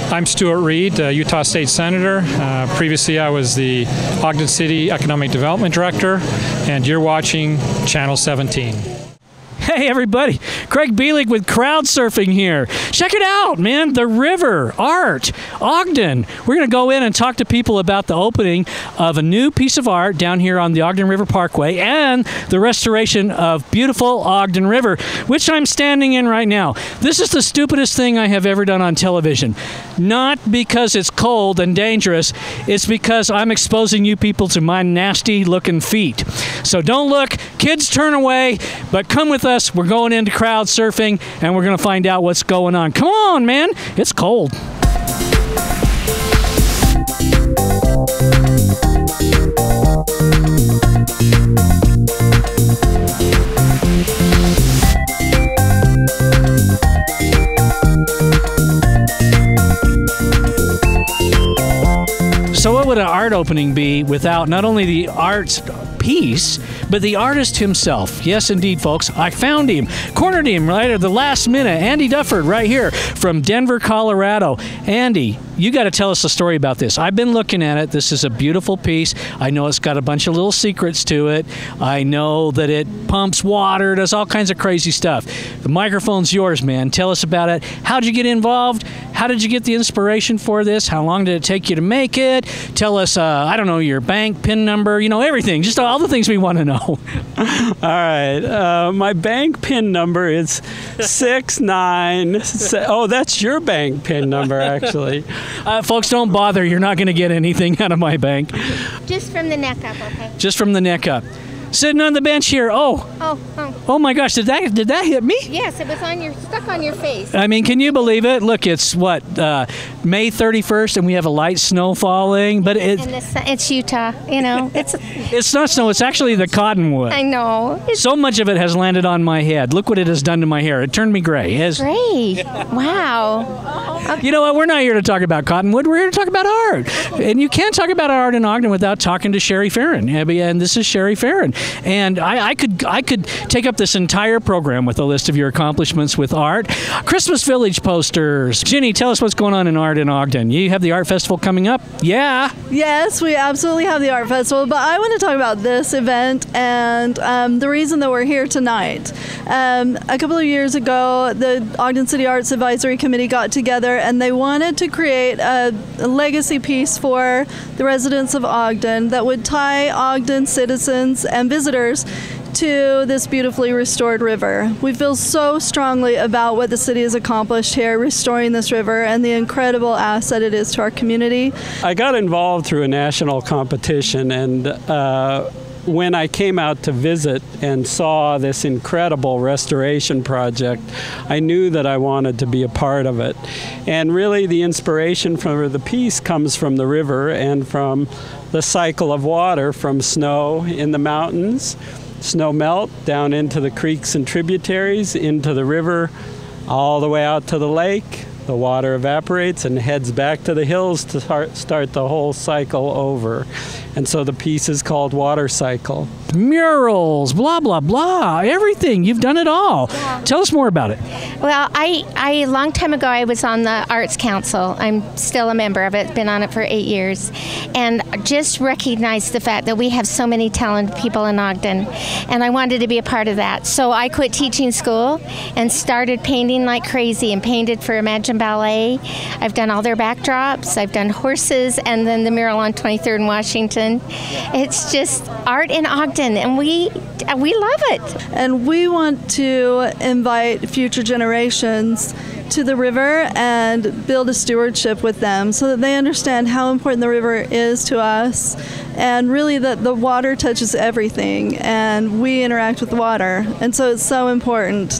I'm Stuart Reed, Utah State Senator. Previously, I was the Ogden City Economic Development Director, and you're watching Channel 17. Hey everybody, Craig Bielik with Crowdsurfing here. Check it out, man. The river, art, Ogden. We're going to go in and talk to people about the opening of a new piece of art down here on the Ogden River Parkway and the restoration of beautiful Ogden River, which I'm standing in right now. This is the stupidest thing I have ever done on television. Not because it's cold and dangerous, it's because I'm exposing you people to my nasty looking feet. So don't look, kids turn away, but come with us. We're going into crowd surfing and we're going to find out what's going on. Come on, man. It's cold. So what would an art opening be without not only the art piece, but the artist himself? Yes, indeed, folks. I found him, cornered him right at the last minute. Andy Dufford right here from Denver, Colorado. Andy, you got to tell us a story about this. I've been looking at it. This is a beautiful piece. I know it's got a bunch of little secrets to it. I know that it pumps water, does all kinds of crazy stuff. The microphone's yours, man. Tell us about it. How did you get involved? How did you get the inspiration for this? How long did it take you to make it? Tell us, I don't know, your bank PIN number, you know, everything. Just all the things we want to know. All right. My bank PIN number is 69. Oh, that's your bank PIN number, actually. Folks, don't bother. You're not going to get anything out of my bank. Just from the neck up, okay? Just from the neck up. Sitting on the bench here. Oh my gosh, did that hit me? Yes, it was stuck on your face. I mean, can you believe it? Look, it's what, May 31st, and we have a light snow falling, but it's Utah, you know. It's not snow, it's actually the cottonwood. I know. So much of it has landed on my head. Look what it has done to my hair. It turned me gray. Great. Wow. Okay. You know what? We're not here to talk about cottonwood. We're here to talk about art. And you can't talk about art in Ogden without talking to Sherry Farron. And this is Sherry Farron. And I could take up this entire program with a list of your accomplishments with art. Christmas Village posters. Ginny, tell us what's going on in art in Ogden. You have the art festival coming up? Yeah. Yes, we absolutely have the art festival, but I want to talk about this event and the reason that we're here tonight. A couple of years ago, the Ogden City Arts Advisory Committee got together and they wanted to create a legacy piece for the residents of Ogden that would tie Ogden citizens and visitors to this beautifully restored river. We feel so strongly about what the city has accomplished here, restoring this river, and the incredible asset it is to our community. I got involved through a national competition, and when I came out to visit and saw this incredible restoration project, I knew that I wanted to be a part of it. And really the inspiration for the piece comes from the river and from the cycle of water from snow in the mountains, snow melt down into the creeks and tributaries, into the river, all the way out to the lake. The water evaporates and heads back to the hills to start the whole cycle over. And so the piece is called Water Cycle. Murals, blah, blah, blah, everything. You've done it all. Yeah. Tell us more about it. Well, a long time ago, I was on the Arts Council. I'm still a member of it, been on it for 8 years, and just recognized the fact that we have so many talented people in Ogden, and I wanted to be a part of that. So I quit teaching school and started painting like crazy and painted for Imagine Ballet. I've done all their backdrops. I've done horses, and then the mural on 23rd and Washington. It's just art in Ogden, and we love it. And we want to invite future generations to the river and build a stewardship with them so that they understand how important the river is to us, and really that the water touches everything and we interact with the water. And so it's so important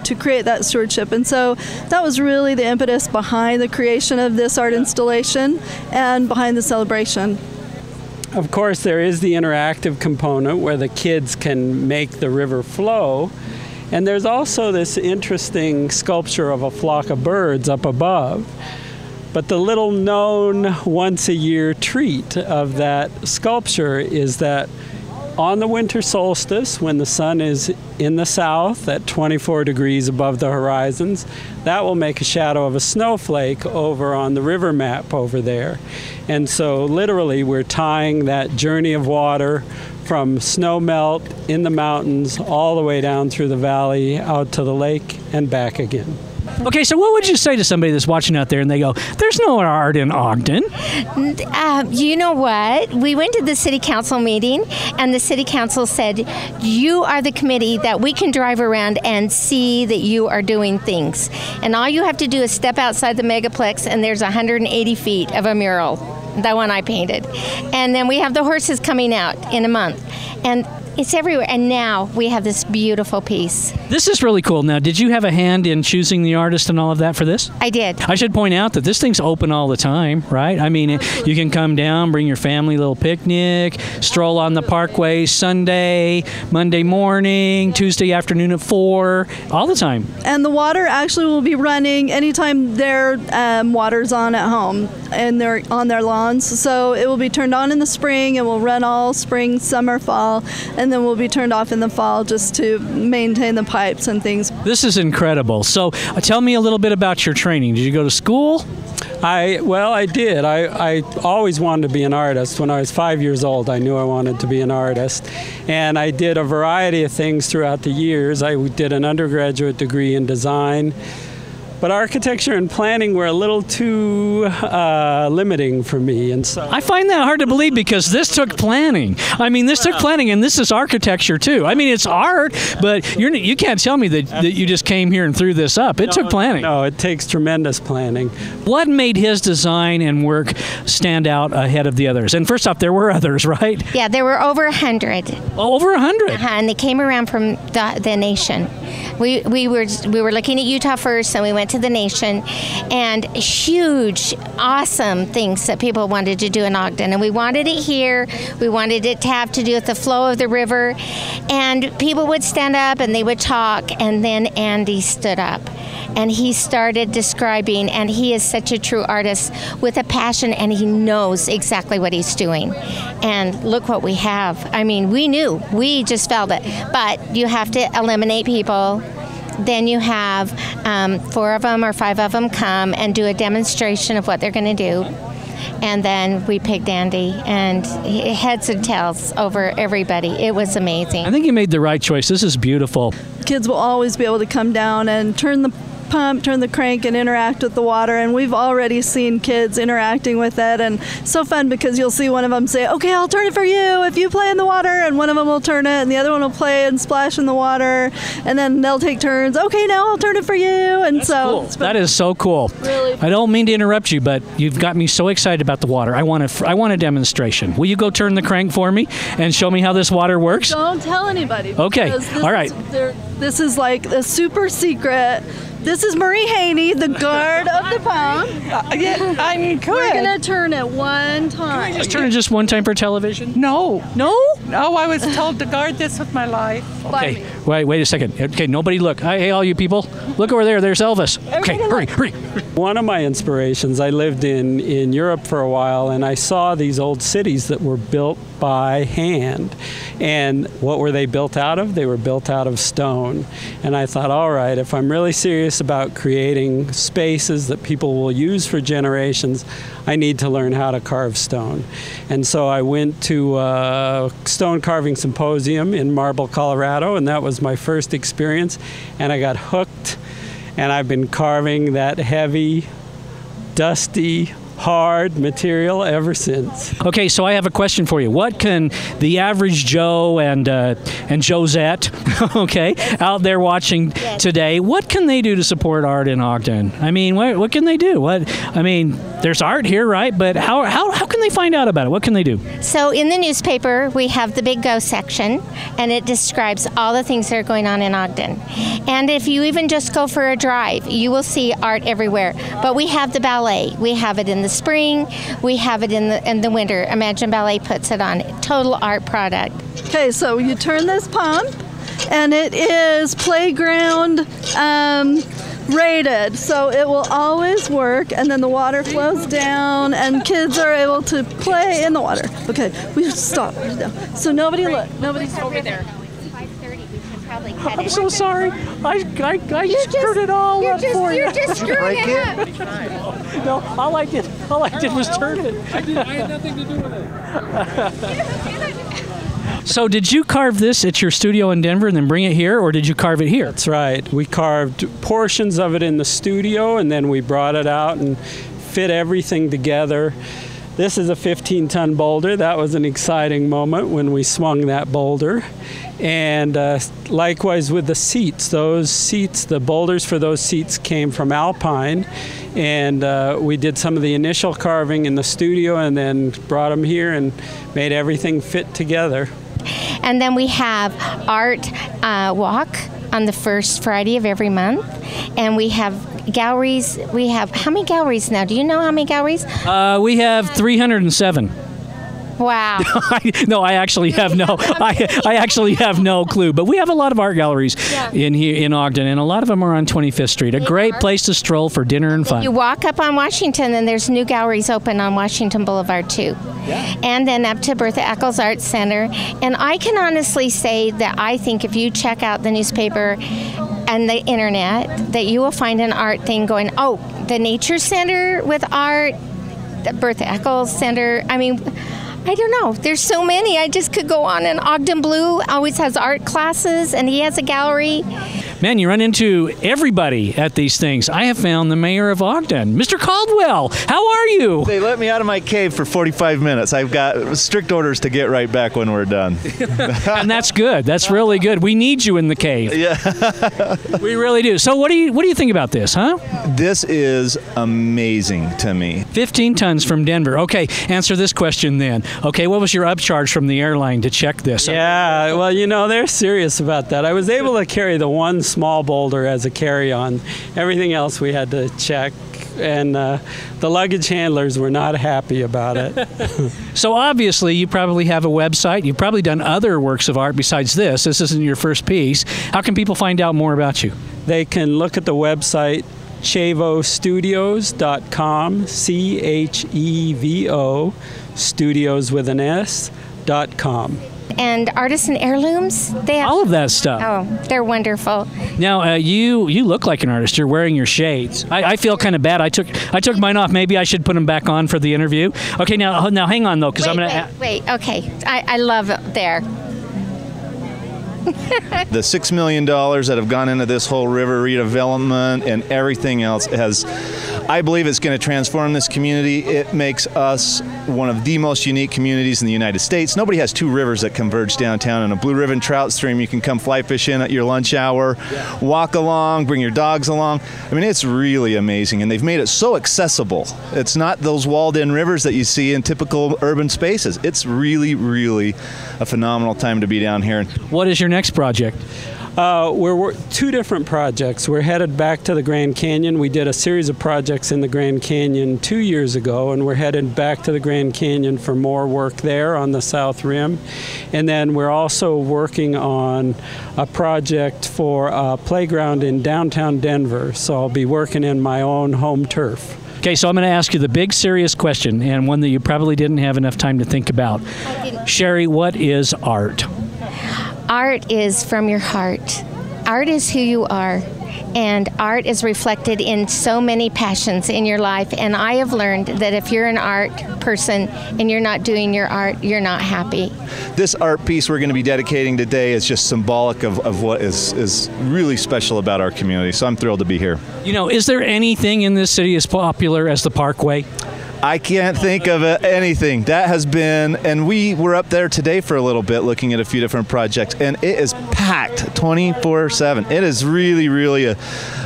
to create that stewardship. And so that was really the impetus behind the creation of this art installation and behind the celebration. Of course, there is the interactive component where the kids can make the river flow. And there's also this interesting sculpture of a flock of birds up above. But the little known once-a-year treat of that sculpture is that on the winter solstice, when the sun is in the south at 24 degrees above the horizons, that will make a shadow of a snowflake over on the river map over there. And so literally we're tying that journey of water from snow melt in the mountains all the way down through the valley out to the lake and back again. Okay, so what would you say to somebody that's watching out there and they go, there's no art in Ogden? You know what? We went to the city council meeting, and the city council said, you are the committee that we can drive around and see that you are doing things. And all you have to do is step outside the megaplex, and there's 180 feet of a mural, that one I painted. And then we have the horses coming out in a month. And it's everywhere. And now we have this beautiful piece. This is really cool. Now, did you have a hand in choosing the artist and all of that for this? I did. I should point out that this thing's open all the time, right? I mean, you can come down, bring your family, little picnic, stroll on the parkway Sunday, Monday morning, Tuesday afternoon at 4, all the time. And the water actually will be running anytime their water's on at home and they're on their lawns. So it will be turned on in the spring. It will run all spring, summer, fall, and then will be turned off in the fall just to maintain the pipes and things. This is incredible. So tell me a little bit about your training. Did you go to school? I did. I always wanted to be an artist. When I was 5 years old, I knew I wanted to be an artist. And I did a variety of things throughout the years. I did an undergraduate degree in design. But architecture and planning were a little too limiting for me, and so I find that hard to believe because this took planning. I mean, this took planning, and this is architecture too. I mean, it's art, but you can't tell me that you just came here and threw this up. It took planning. No, it takes tremendous planning. What made his design and work stand out ahead of the others? And first off, there were others, right? Yeah, there were over 100. Oh, over 100. And they came around from the nation. We were looking at Utah first, and we went to the nation, and huge, awesome things that people wanted to do in Ogden. And we wanted it here. We wanted it to have to do with the flow of the river. And people would stand up and they would talk, and then Andy stood up. And he started describing, and he is such a true artist with a passion, and he knows exactly what he's doing. And look what we have. I mean, we just felt it. But you have to eliminate people. Then you have 4 of them or 5 of them come and do a demonstration of what they're going to do. And then we picked Andy, and heads and tails over everybody. It was amazing. I think you made the right choice. This is beautiful. Kids will always be able to come down and turn the pump, turn the crank, and interact with the water. And we've already seen kids interacting with it, and so fun because you'll see one of them say, okay, I'll turn it for you if you play in the water, and one of them will turn it and the other one will play and splash in the water, and then they'll take turns. Okay, now I'll turn it for you. And That's so cool. That is so cool. Really I don't mean to interrupt you, but you've got me so excited about the water. I want a demonstration. Will you go turn the crank for me and show me how this water works? Don't tell anybody. Okay. All right. This is like a super secret. This is Marie Haney, the guard of the pump. Yeah, I'm good. We're going to turn it one time. Just turn it just one time for television? No, No? I was told to guard this with my life. Okay, wait a second. Okay, nobody look. Hey, all you people, look over there. There's Elvis. Okay, hurry. One of my inspirations, I lived in Europe for a while, and I saw these old cities that were built by hand. And what were they built out of? They were built out of stone. And I thought, all right, if I'm really serious about creating spaces that people will use for generations, I need to learn how to carve stone. And so I went to a stone carving symposium in Marble, Colorado, and that was my first experience. And I got hooked, and I've been carving that heavy, dusty, hard material ever since. Okay, so I have a question for you. What can the average Joe and Josette, okay, out there watching today, what can they do to support art in Ogden? I mean, what can they do? There's art here, right? But how can they find out about it? What can they do? So in the newspaper, we have the Big Go section, and it describes all the things that are going on in Ogden. And if you even just go for a drive, you will see art everywhere. But we have the ballet. We have it in the spring. We have it in the winter. Imagine Ballet puts it on. Total art product. Okay, so you turn this pump, and it is playground rated, so it will always work, and then the water flows down and kids are able to play in the water. Okay, we should stop. So nobody look. Nobody's over there. I'm so sorry. I screwed it all up for you. You're just screwing it up. No, all I did was turn it. I had nothing to do with it. So did you carve this at your studio in Denver and then bring it here, or did you carve it here? That's right. We carved portions of it in the studio, and then we brought it out and fit everything together. This is a 15-ton boulder. That was an exciting moment when we swung that boulder. And likewise with the seats. The boulders for those seats came from Alpine. And we did some of the initial carving in the studio and then brought them here and made everything fit together. And then we have Art Walk on the first Friday of every month. And we have galleries. We have, how many galleries now? Do you know how many galleries? We have 307. Wow. No, I actually have no. I actually have no clue. But we have a lot of art galleries in here in Ogden, and a lot of them are on 25th Street. A great place to stroll for dinner and fun. You walk up on Washington, and there's new galleries open on Washington Boulevard too. Yeah. And then up to Bertha Eccles Art Center. And I can honestly say that I think if you check out the newspaper and the internet, that you will find an art thing going, oh, the Nature Center with art, the Bertha Eccles Center. I mean, I don't know. There's so many. I just could go on. And Ogden Blue always has art classes, and he has a gallery. Man, you run into everybody at these things. I have found the mayor of Ogden, Mr. Caldwell. How are you? They let me out of my cave for 45 minutes. I've got strict orders to get right back when we're done. And that's good. That's really good. We need you in the cave. Yeah. We really do. So what do you think about this, huh? This is amazing to me. 15 tons from Denver. Okay, answer this question then. Okay, what was your upcharge from the airline to check this? Yeah, well, you know, they're serious about that. I was able to carry the one small boulder as a carry-on. Everything else we had to check, and the luggage handlers were not happy about it. So obviously you probably have a website. You've probably done other works of art besides this. This isn't your first piece. How can people find out more about you? They can look at the website chevostudios.com, CHEVO, studios with an S.com. And Artisan Heirlooms, they have all of that stuff. Oh, they're wonderful. Now, you look like an artist. You're wearing your shades. I feel kind of bad. I took mine off. Maybe I should put them back on for the interview. Okay, now hang on though, because I'm gonna. Wait. Okay, I love it there. The $6 million that have gone into this whole river redevelopment and everything else I believe it's going to transform this community. It makes us one of the most unique communities in the United States. Nobody has two rivers that converge downtown, and a Blue Ribbon trout stream you can come fly fish in at your lunch hour, walk along, bring your dogs along. I mean, it's really amazing, and they've made it so accessible. It's not those walled-in rivers that you see in typical urban spaces. It's really, really a phenomenal time to be down here. What is your next project? We're two different projects. We're headed back to the Grand Canyon. We did a series of projects in the Grand Canyon 2 years ago, and we're headed back to the Grand Canyon for more work there on the South Rim. And then we're also working on a project for a playground in downtown Denver, so I'll be working in my own home turf. Okay, so I'm going to ask you the big serious question, and one that you probably didn't have enough time to think about. Sherry, what is art? Art is from your heart. Art is who you are. And art is reflected in so many passions in your life. And I have learned that if you're an art person and you're not doing your art, you're not happy. This art piece we're going to be dedicating today is just symbolic of what is really special about our community. So I'm thrilled to be here. You know, is there anything in this city as popular as the Parkway? I can't think of anything. That has been, and we were up there today for a little bit looking at a few different projects, and it is packed 24/7. It is really, really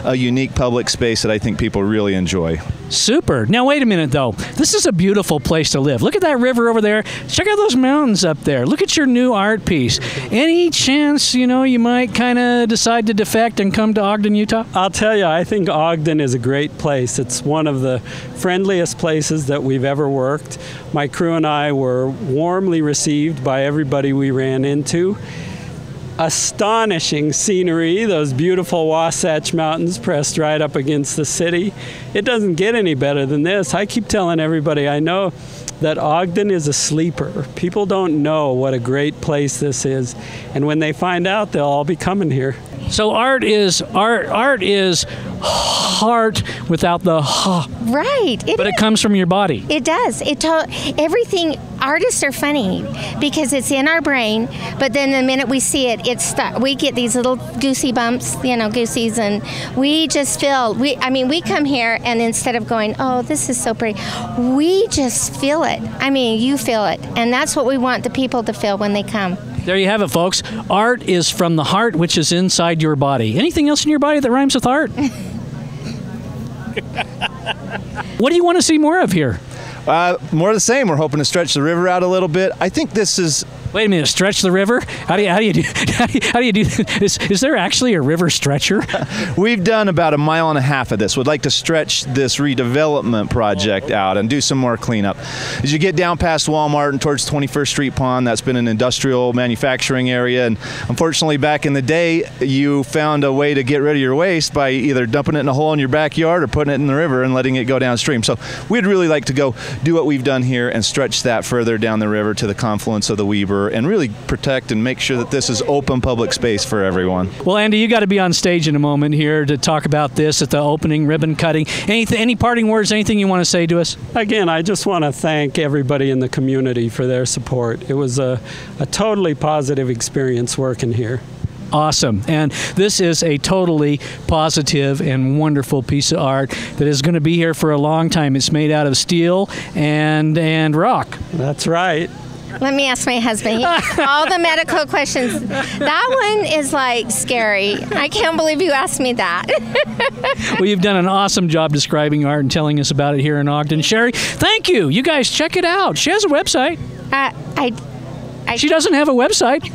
a unique public space that I think people really enjoy. Super. Now, wait a minute, though. This is a beautiful place to live. Look at that river over there. Check out those mountains up there. Look at your new art piece. Any chance, you know, you might kind of decide to defect and come to Ogden, Utah? I'll tell you, I think Ogden is a great place. It's one of the friendliest places that we've ever worked. My crew and I were warmly received by everybody we ran into. astonishing scenery, those beautiful Wasatch Mountains pressed right up against the city. It doesn't get any better than this. I keep telling everybody I know that Ogden is a sleeper. People don't know what a great place this is, and when they find out, they'll all be coming here. So art is heart without the ha. Right. But it comes from your body. It does. Everything. Artists are funny because it's in our brain, but then the minute we see it, it's stuck. We get these little goosey bumps, goosies, and we just feel. We come here, and instead of going, "Oh, this is so pretty," we just feel it. You feel it, and that's what we want the people to feel when they come. There you have it, folks. Art is from the heart, which is inside your body. Anything else in your body that rhymes with art? What do you want to see more of here? More of the same. We're hoping to stretch the river out a little bit. I think this is. Wait a minute, stretch the river? How do you do this? Is there actually a river stretcher? We've done about 1.5 miles of this. We'd like to stretch this redevelopment project out and do some more cleanup. As you get down past Walmart and towards 21st Street Pond, that's been an industrial manufacturing area, and unfortunately back in the day, you found a way to get rid of your waste by either dumping it in a hole in your backyard or putting it in the river and letting it go downstream. So we'd really like to go do what we've done here and stretch that further down the river to the confluence of the Weber, and really protect and make sure that this is open public space for everyone. Well, Andy, you got to be on stage in a moment here to talk about this at the opening ribbon cutting. Any parting words, anything you want to say to us? Again, I just want to thank everybody in the community for their support. It was a totally positive experience working here. Awesome. And this is a totally positive and wonderful piece of art that is going to be here for a long time. It's made out of steel and rock. That's right. Let me ask my husband. All the medical questions. That one is like scary. I can't believe you asked me that. Well, you've done an awesome job describing art and telling us about it here in Ogden. Sherry, thank you. You guys check it out. She has a website. She doesn't have a website.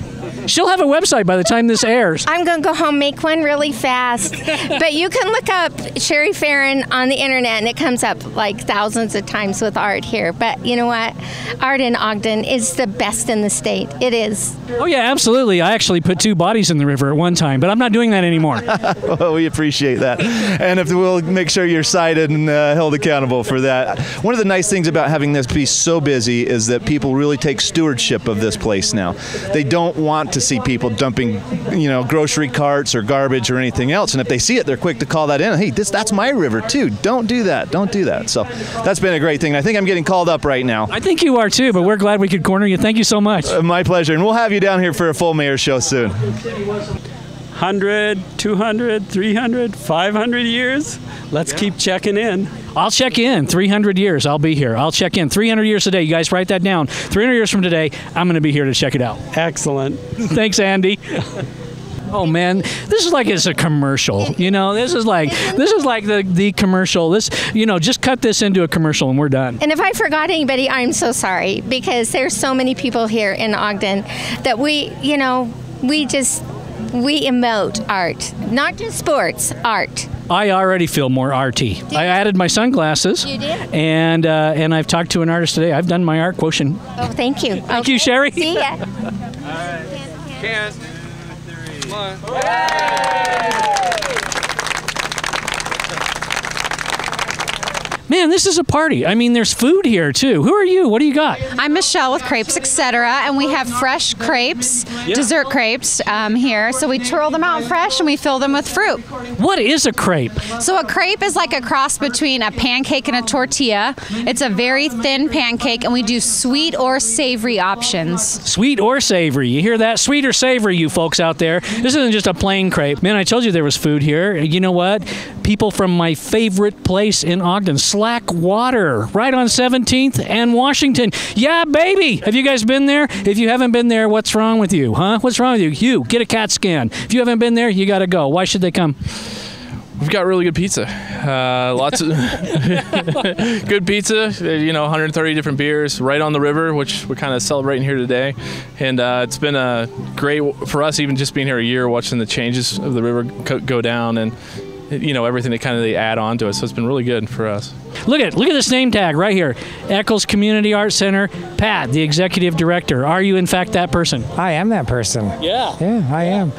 She'll have a website by the time this airs. I'm going to go home, make one really fast. But you can look up Sherry Farron on the internet, and it comes up like thousands of times with art here. But you know what? Art in Ogden is the best in the state. It is. Oh, yeah, absolutely. I actually put 2 bodies in the river at one time, but I'm not doing that anymore. Well, we appreciate that. And we'll make sure you're cited and held accountable for that. One of the nice things about having this be so busy is that people really take stewardship of this place now. They don't want to see people dumping, grocery carts or garbage or anything else. And if they see it, they're quick to call that in. Hey, that's my river too. Don't do that. Don't do that. So that's been a great thing. I think I'm getting called up right now. I think you are too, but we're glad we could corner you. Thank you so much. My pleasure. And we'll have you down here for a full mayor show soon. 100, 200, 300, 500 years? Let's keep checking in. I'll check in. 300 years, I'll be here. I'll check in. 300 years today. You guys write that down. 300 years from today, I'm going to be here to check it out. Excellent. Thanks, Andy. Oh man, this is like it's a commercial. This is like the commercial. Just cut this into a commercial and we're done. And if I forgot anybody, I'm so sorry, because there's so many people here in Ogden that we emote art, not just sports, art. I already feel more arty. I added my sunglasses. You did? And I've talked to an artist today. I've done my art quotient. Oh, thank you. Thank you, Sherry. See ya. All right. Can. 2, 3. 1. Man, this is a party. There's food here, too. Who are you? What do you got? I'm Michelle with Crepes Etc., and we have fresh crepes, dessert crepes here. So we twirl them out fresh, and we fill them with fruit. What is a crepe? So a crepe is like a cross between a pancake and a tortilla. It's a very thin pancake, and we do sweet or savory options. Sweet or savory. You hear that? Sweet or savory, you folks out there. This isn't just a plain crepe. Man, I told you there was food here. You know what? People from my favorite place in Ogden, Slack Water, right on 17th and Washington. Yeah, baby. Have you guys been there? If you haven't been there, what's wrong with you, huh? What's wrong with you? You, get a CAT scan. If you haven't been there, you got to go. Why should they come? We've got really good pizza. Lots of good pizza. 130 different beers right on the river, which we're kind of celebrating here today. And it's been great for us, even just being here a year, watching the changes of the river go down. And everything that kind of they add on to it. So it's been really good for us. Look at this name tag right here. Eccles Community Arts Center. Pat, the executive director. Are you in fact that person? I am that person. Yeah. Yeah, I am.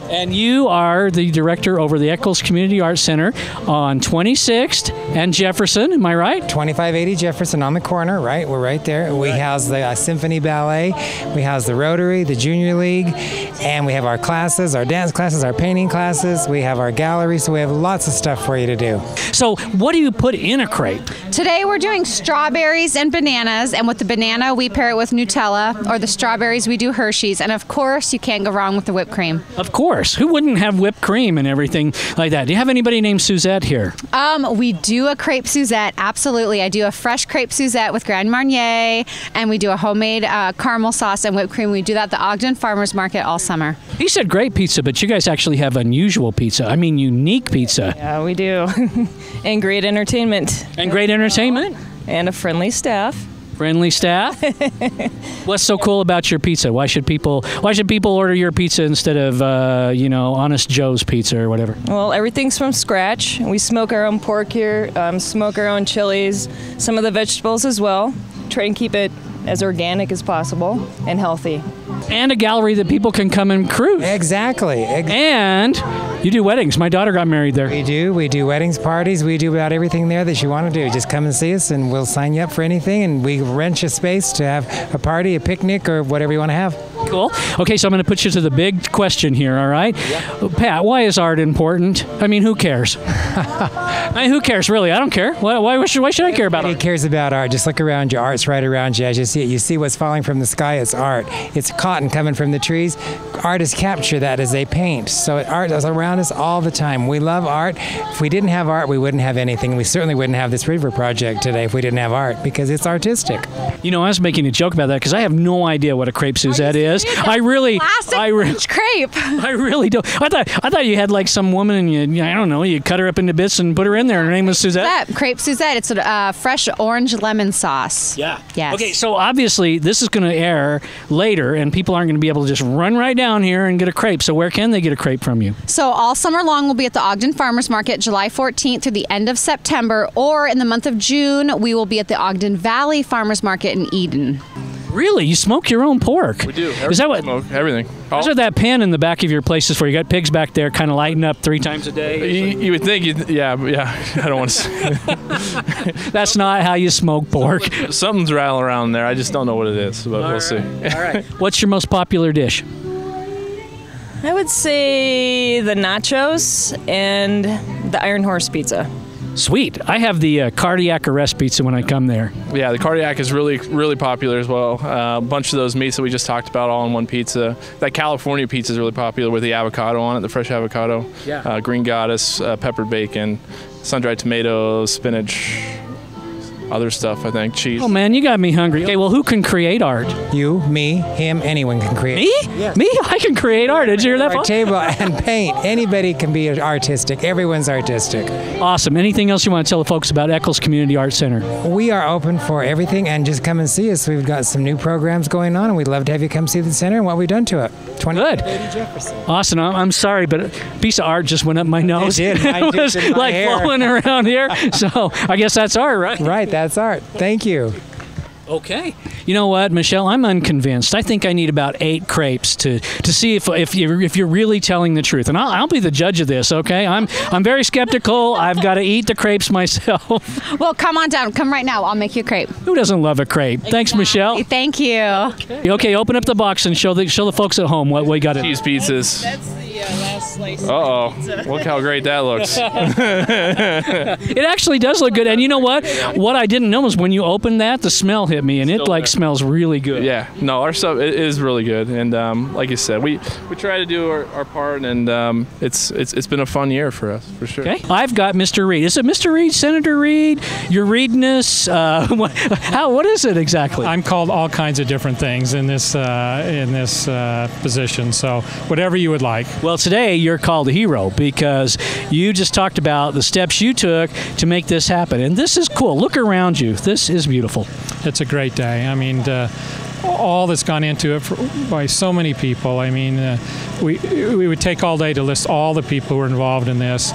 And you are the director over the Eccles Community Arts Center on 26th and Jefferson, am I right? 2580 Jefferson on the corner, right? We're right there. We house the Symphony Ballet, we house the Rotary, the Junior League, and we have our classes, our dance classes, our painting classes, we have our gallery, so we have lots of stuff for you to do. So what do you put in a crepe? Today we're doing strawberries and bananas, and with the banana we pair it with Nutella, or the strawberries we do Hershey's, and of course you can't go wrong with the whipped cream. Of course. Who wouldn't have whipped cream and everything like that? Do you have anybody named Suzette here? We do a crepe Suzette, absolutely. I do a fresh crepe Suzette with Grand Marnier, and we do a homemade caramel sauce and whipped cream. We do that at the Ogden Farmers Market all summer. He said great pizza, but you guys actually have unusual pizza. I mean, unique pizza. Yeah, we do. And great entertainment. And great entertainment? And a friendly staff. Friendly staff? What's so cool about your pizza? Why should people order your pizza instead of Honest Joe's pizza or whatever? Well, everything's from scratch. We smoke our own pork here, smoke our own chilies, some of the vegetables as well. Try and keep it as organic as possible and healthy. And a gallery that people can come and cruise. Exactly. And you do weddings. My daughter got married there. We do. We do weddings, parties. We do about everything there that you want to do. Just come and see us, and we'll sign you up for anything. And we rent a space to have a party, a picnic, or whatever you want to have. Cool. Okay, so I'm going to put you to the big question here, all right? Yeah. Pat, why is art important? I mean, who cares? Who cares, really? I don't care. Why should I care about art? Who cares about art? Just look around you. Art's right around you as you see it. You see what's falling from the sky, it's art. It's cotton coming from the trees. Artists capture that as they paint. So art is around us all the time. We love art. If we didn't have art, we wouldn't have anything. We certainly wouldn't have this river project today if we didn't have art, because it's artistic. You know, I was making a joke about that because I have no idea what a crepe Suzette is. Classic crepe. I really don't. I thought you had like some woman and you cut her up into bits and put her in there. Her name was Suzette. Crepe Suzette. It's a fresh orange lemon sauce. Yeah. Yes. Okay, so obviously this is going to air later, and people aren't going to be able to just run right down here and get a crepe. So where can they get a crepe from you? So all summer long we'll be at the Ogden Farmers Market, July 14th through the end of September, or in the month of June we will be at the Ogden Valley Farmers Market in Eden. Really? You smoke your own pork? We do. Is that what? Smoke everything. Is there that pen in the back of your place is for? You got pigs back there kind of lighting up 3 times a day? You would think, yeah. I don't want to say. That's not how you smoke pork. Something's rattling around there. I just don't know what it is, but we'll see. All right. What's your most popular dish? I would say the nachos and the Iron Horse pizza. Sweet. I have the cardiac arrest pizza when I come there. Yeah, the cardiac is really, really popular as well. A bunch of those meats that we just talked about all in one pizza. That California pizza is really popular with the avocado on it, the fresh avocado. Yeah. Green Goddess, peppered bacon, sun-dried tomatoes, spinach, other stuff, I think, cheese. Oh, man, you got me hungry. Okay, well, who can create art? You, me, him, anyone can create. Me? Yeah. Me? I can create art. Did you hear that? Our table and paint. Anybody can be artistic. Everyone's artistic. Awesome. Anything else you want to tell the folks about Eccles Community Arts Center? We are open for everything, and just come and see us. We've got some new programs going on, and we'd love to have you come see the center and what we've done to it. 2080 Jefferson. Awesome. I'm sorry, but a piece of art just went up my nose. It did. It was like flowing around here. So I guess that's art, right? Right, that's art. Thank you. Okay. You know what, Michelle? I'm unconvinced. I think I need about 8 crepes to see if you're really telling the truth. And I'll be the judge of this, okay? I'm very skeptical. I've got to eat the crepes myself. Well, come on down. Come right now. I'll make you a crepe. Who doesn't love a crepe? Thanks, Michelle. Thank you. Okay, open up the box and show the folks at home what we got. Cheese pizzas. That's the last slice. Uh-oh. Look how great that looks. It actually does look good. And you know what? What I didn't know was when you opened that, the smell hit me, and it smells really good. Yeah. No, our stuff is really good. And like you said, we try to do our part, and it's been a fun year for us, for sure. Okay. I've got Mr. Reed. Is it Mr. Reed? Senator Reed? You're reading us? What is it exactly? I'm called all kinds of different things in this position, so whatever you would like. Well, today you're called a hero because you just talked about the steps you took to make this happen, and this is cool. Look around you. This is beautiful. It's a great day. I mean, all that's gone into it by so many people. I mean, we would take all day to list all the people who were involved in this.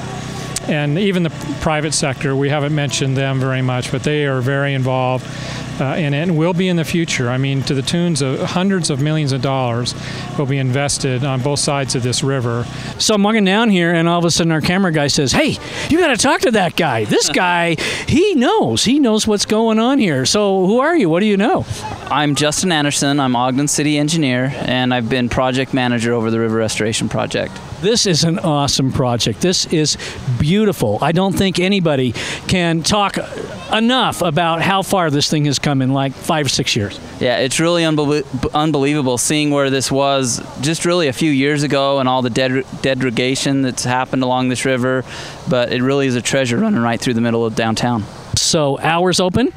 and even the private sector. We haven't mentioned them very much, but they are very involved in it and will be in the future. I mean, to the tunes of hundreds of millions of dollars will be invested on both sides of this river. So I'm walking down here, and all of a sudden our camera guy says, "Hey, you got to talk to that guy. This guy, he knows what's going on here." So who are you? What do you know? I'm Justin Anderson. I'm Ogden City Engineer, and I've been project manager over the River Restoration Project. This is an awesome project. This is beautiful. I don't think anybody can talk enough about how far this thing has come in like 5 or 6 years. Yeah, it's really unbelievable seeing where this was just really a few years ago and all the degradation that's happened along this river, but it really is a treasure running right through the middle of downtown. So hours open?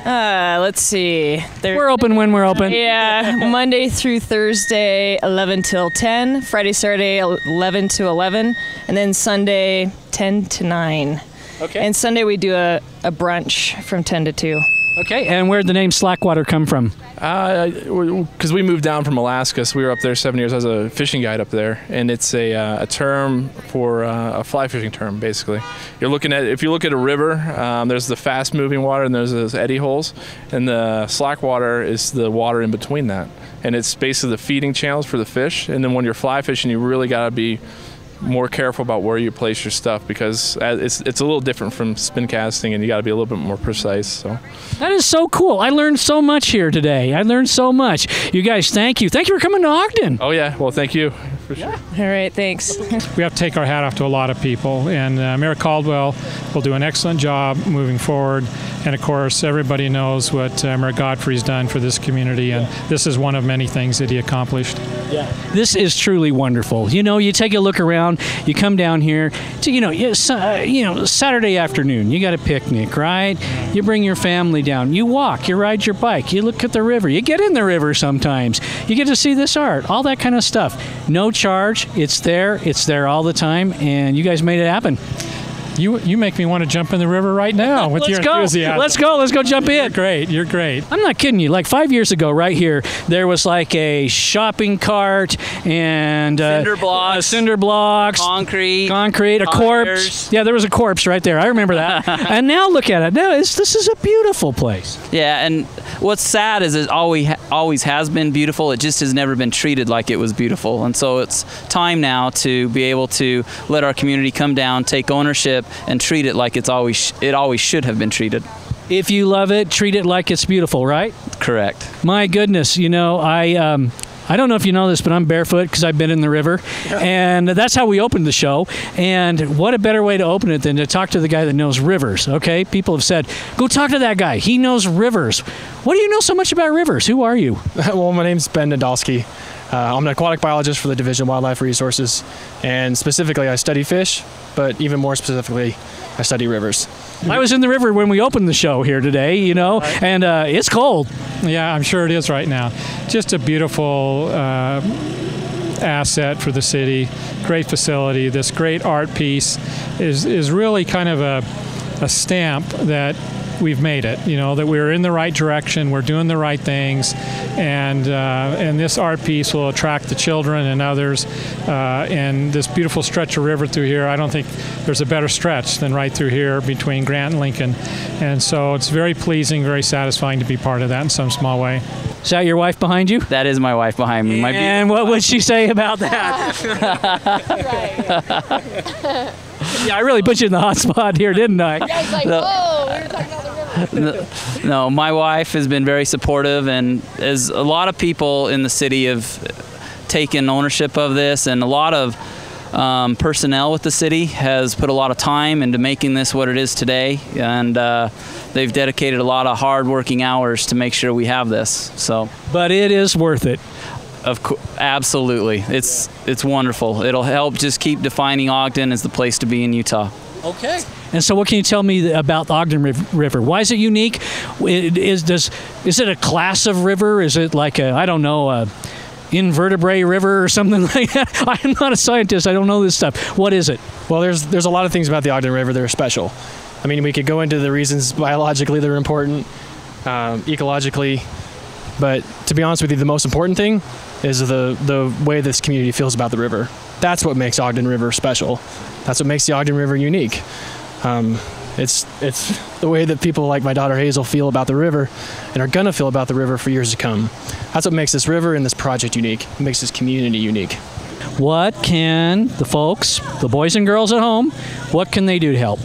Let's see. We're open when we're open. Yeah, Monday through Thursday, 11 till 10. Friday, Saturday, 11 to 11. And then Sunday, 10 to 9. Okay. And Sunday we do a brunch from 10 to 2. Okay, and where'd the name Slackwater come from? Because we moved down from Alaska, so we were up there 7 years as a fishing guide up there, and it's a term for a fly fishing term, basically. If you look at a river, there's the fast-moving water and there's those eddy holes, and the slack water is the water in between that, and it's basically the feeding channels for the fish. And then when you're fly fishing, you really got to be more careful about where you place your stuff, because it's a little different from spin casting, and you got to be a little bit more precise. So that is so cool. I learned so much here today. I learned so much. You guys, thank you. Thank you for coming to Ogden. Oh yeah, well, thank you for sure. All right, thanks. We have to take our hat off to a lot of people, and Mayor Caldwell will do an excellent job moving forward. And of course, everybody knows what Mayor Godfrey's done for this community, and this is one of many things that he accomplished. Yeah, this is truly wonderful. You know, you take a look around, you come down here to, Saturday afternoon, you got a picnic, right? You bring your family down, you walk, you ride your bike, you look at the river, you get in the river sometimes, you get to see this art, all that kind of stuff. No charge, it's there all the time, and you guys made it happen. You make me want to jump in the river right now with your enthusiasm. Let's go jump in. You're great. I'm not kidding you. Like 5 years ago, right here, there was like a shopping cart and cinder blocks, concrete, a corpse. Yeah, there was a corpse right there. I remember that. And now look at it. Now this is a beautiful place. Yeah, and what's sad is it always has been beautiful. It just has never been treated like it was beautiful. And so it's time now to be able to let our community come down, take ownership, and treat it like it always should have been treated. If you love it, treat it like it's beautiful, right? Correct. My goodness, I don't know if you know this, but I'm barefoot because I've been in the river, and that's how we opened the show. And what a better way to open it than to talk to the guy that knows rivers, okay? People have said, go talk to that guy. He knows rivers. What do you know so much about rivers? Who are you? Well, my name's Ben Nadolski. I'm an aquatic biologist for the Division of Wildlife Resources, and specifically I study fish, but even more specifically, I study rivers. I was in the river when we opened the show here today, and it's cold. Yeah, I'm sure it is right now. Just a beautiful asset for the city, great facility. This great art piece is really kind of a stamp that we've made it, that we're in the right direction, we're doing the right things, and this art piece will attract the children and others, and this beautiful stretch of river through here. I don't think there's a better stretch than right through here between Grant and Lincoln, and so it's very pleasing, very satisfying to be part of that in some small way. Is that your wife behind you? That is my wife behind me. And what would she say about that? Yeah, I really put you in the hot spot here, didn't I? Yeah, it's like, whoa, we were talking about the river. No, my wife has been very supportive, and as a lot of people in the city have taken ownership of this, and a lot of personnel with the city has put a lot of time into making this what it is today, and they've dedicated a lot of hard-working hours to make sure we have this. But it is worth it. Absolutely. It's wonderful. It'll help just keep defining Ogden as the place to be in Utah. Okay. And so what can you tell me about the Ogden River? Why is it unique? Is it a class of river? Is it like a invertebrate river or something like that? I'm not a scientist. I don't know this stuff. What is it? Well, there's a lot of things about the Ogden River that are special. I mean, we could go into the reasons biologically they're important, ecologically, but to be honest with you, the most important thing is the way this community feels about the river. That's what makes Ogden River special. That's what makes the Ogden River unique. It's the way that people like my daughter Hazel feel about the river and are gonna feel about the river for years to come. That's what makes this river and this project unique. It makes this community unique. What can the folks, the boys and girls at home, what can they do to help?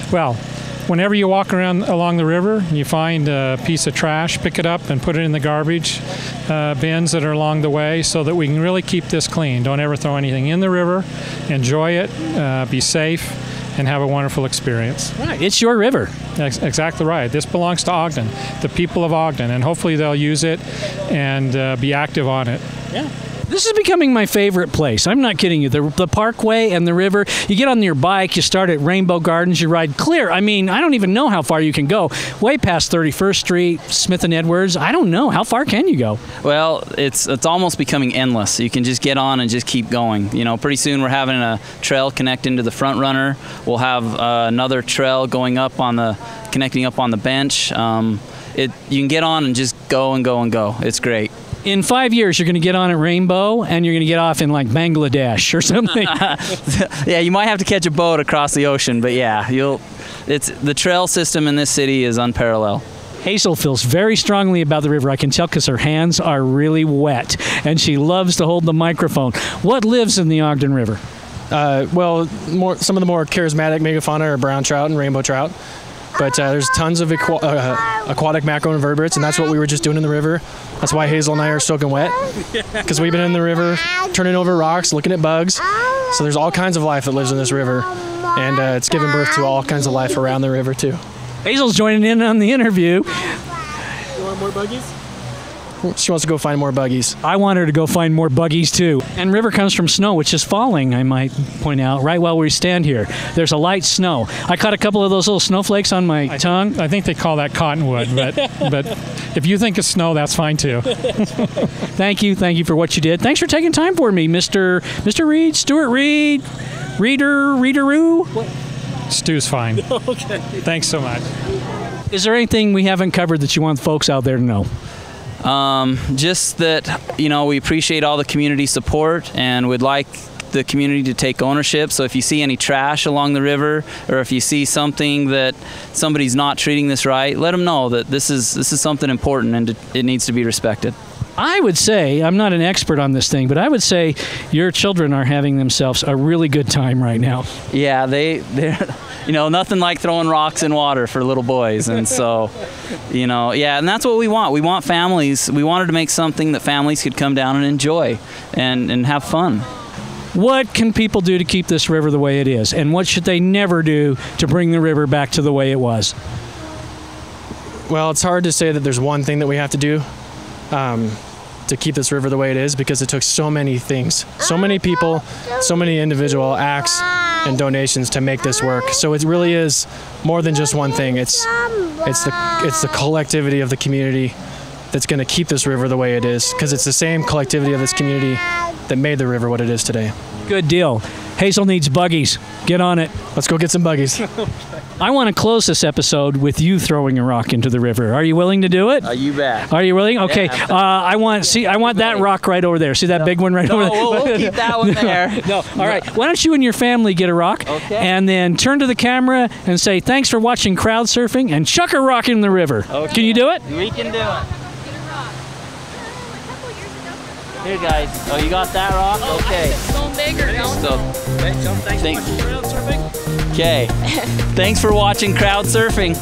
Well, whenever you walk around along the river, you find a piece of trash, pick it up and put it in the garbage bins that are along the way so that we can really keep this clean. Don't ever throw anything in the river. Enjoy it, be safe, and have a wonderful experience. Right, it's your river. Exactly right. This belongs to Ogden, the people of Ogden, and hopefully they'll use it and be active on it. Yeah. This is becoming my favorite place. I'm not kidding you. The parkway and the river, you get on your bike, you start at Rainbow Gardens, you ride clear. I mean, I don't even know how far you can go. Way past 31st Street, Smith and Edwards. I don't know. How far can you go? Well, it's almost becoming endless. You can just get on and just keep going. You know, pretty soon we're having a trail connecting to the Front Runner. We'll have another trail going up on connecting up on the bench. You can get on and just go and go and go. It's great. In 5 years, you're going to get on at Rainbow, and you're going to get off in like Bangladesh or something. Yeah, you might have to catch a boat across the ocean, but yeah, the trail system in this city is unparalleled. Hazel feels very strongly about the river. I can tell because her hands are really wet, and she loves to hold the microphone. What lives in the Ogden River? Well, some of the more charismatic megafauna are brown trout and rainbow trout. But there's tons of aquatic macroinvertebrates, and that's what we were just doing in the river. That's why Hazel and I are soaking wet, because we've been in the river, turning over rocks, looking at bugs. So there's all kinds of life that lives in this river, and it's given birth to all kinds of life around the river too. Hazel's joining in on the interview. You want more buggies? She wants to go find more buggies. I want her to go find more buggies too. And river comes from snow, which is falling, I might point out, right while we stand here. There's a light snow. I caught a couple of those little snowflakes on my tongue. I think they call that cottonwood, but if you think it's snow, that's fine too. Thank you for what you did. Thanks for taking time for me, Mr. Reed, Stuart Reed, Readeroo. Stu's fine. Okay. Thanks so much. Is there anything we haven't covered that you want folks out there to know? Just that, you know, we appreciate all the community support and would like the community to take ownership. So if you see any trash along the river, or if you see something that somebody's not treating this right, let them know that this is something important and it needs to be respected. I would say, I'm not an expert on this thing, but I would say your children are having themselves a really good time right now. Yeah, they're, you know, nothing like throwing rocks in water for little boys. And so, you know, yeah, and that's what we want. We want families. We wanted to make something that families could come down and enjoy and have fun. What can people do to keep this river the way it is? And what should they never do to bring the river back to the way it was? Well, it's hard to say that there's one thing that we have to do to keep this river the way it is, because it took so many things, so many people, so many individual acts and donations to make this work. So it really is more than just one thing. It's the collectivity of the community that's going to keep this river the way it is, because it's the same collectivity of this community that made the river what it is today. Good deal. Hazel needs buggies. Get on it. Let's go get some buggies. I want to close this episode with you throwing a rock into the river. Are you willing to do it? You bet. Are you willing? Okay. Yeah. I want that rock right over there. See that big one right over there? We'll keep that one there. No. All right. Why don't you and your family get a rock, and then turn to the camera and say thanks for watching Crowd Surfing, and chuck a rock in the river. Okay. Can you do it? We can do it. Here, guys. Oh, you got that rock? Okay. So bigger, Okay. Thanks for watching Crowd Surfing.